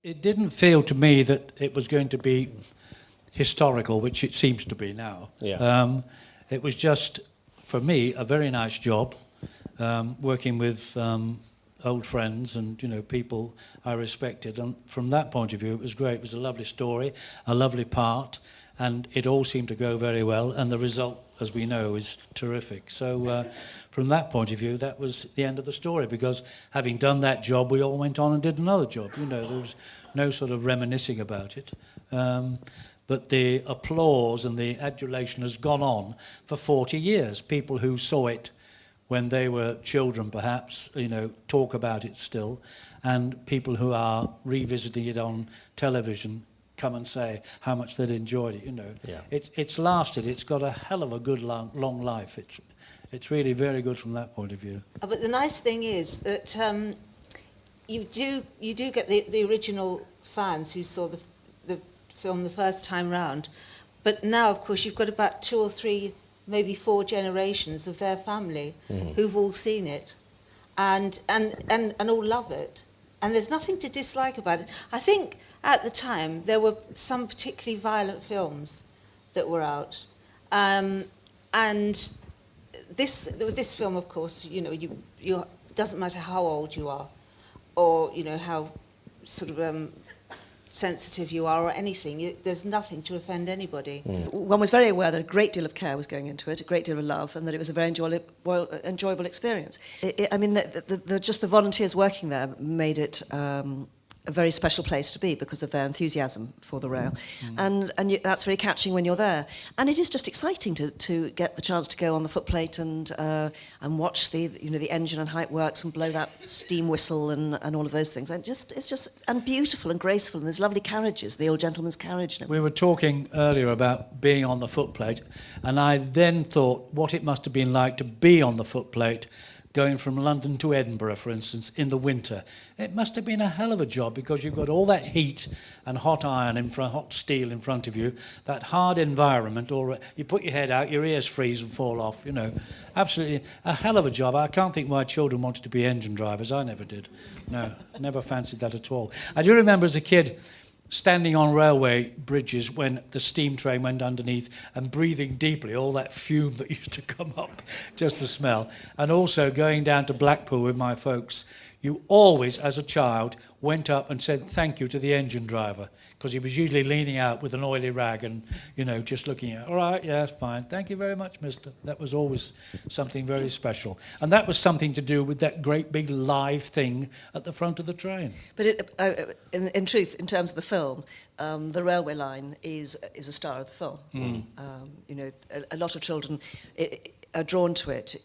It didn't feel to me that it was going to be historical, which it seems to be now. Yeah. It was just, for me, a very nice job, working with old friends and, you know, people I respected. And from that point of view, it was great. It was a lovely story, a lovely part, and it all seemed to go very well. And the result, as we know, is terrific. So from that point of view, that was the end of the story, because having done that job, we all went on and did another job. You know, there was no sort of reminiscing about it. But the applause and the adulation has gone on for 40 years. People who saw it when they were children, perhaps, you know, talk about it still. And people who are revisiting it on television come and say how much they'd enjoyed it, you know. Yeah. It's lasted. It's got a hell of a good long life. It's really very good from that point of view. But the nice thing is that you do get the original fans who saw the film the first time round, but now, of course, you've got about 2 or 3, maybe 4 generations of their family who've all seen it, and all love it. And there's nothing to dislike about it. I think at the time there were some particularly violent films that were out, and this film, of course, you know, you doesn't matter how old you are, or you know how sort of sensitive you are, or anything. There's nothing to offend anybody. One was very aware that a great deal of care was going into it, a great deal of love, and that it was a very enjoyable experience. I mean, just the volunteers working there made it a very special place to be because of their enthusiasm for the rail, and that's very catching when you're there. And it is just exciting to get the chance to go on the footplate and watch the engine and how it works and blow that steam whistle and all of those things. And it's just beautiful and graceful. And there's lovely carriages, the old gentleman's carriage. We were talking earlier about being on the footplate, and I then thought what it must have been like to be on the footplate going from London to Edinburgh, for instance, in the winter. It must have been a hell of a job, because you've got all that heat and hot iron in front, hot steel in front of you, that hard environment, or you put your head out, your ears freeze and fall off, you know. Absolutely a hell of a job. I can't think why children wanted to be engine drivers. I never did. No, never fancied that at all. I do remember as a kid standing on railway bridges when the steam train went underneath and breathing deeply, all that fume that used to come up, just the smell. And also going down to Blackpool with my folks, you always, as a child, went up and said thank you to the engine driver, because he was usually leaning out with an oily rag and, you know, just looking at, all right, yeah, fine, thank you very much, mister. That was always something very special. And that was something to do with that great big live thing at the front of the train. But in truth, in terms of the film, the railway line is a star of the film. You know, a lot of children are drawn to it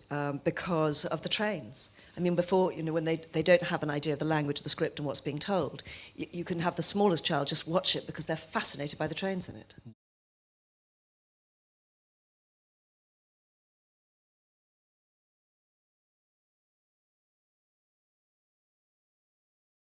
because of the trains. I mean, before, you know, when they don't have an idea of the language, the script and what's being told, you can have the smallest child just watch it because they're fascinated by the trains in it.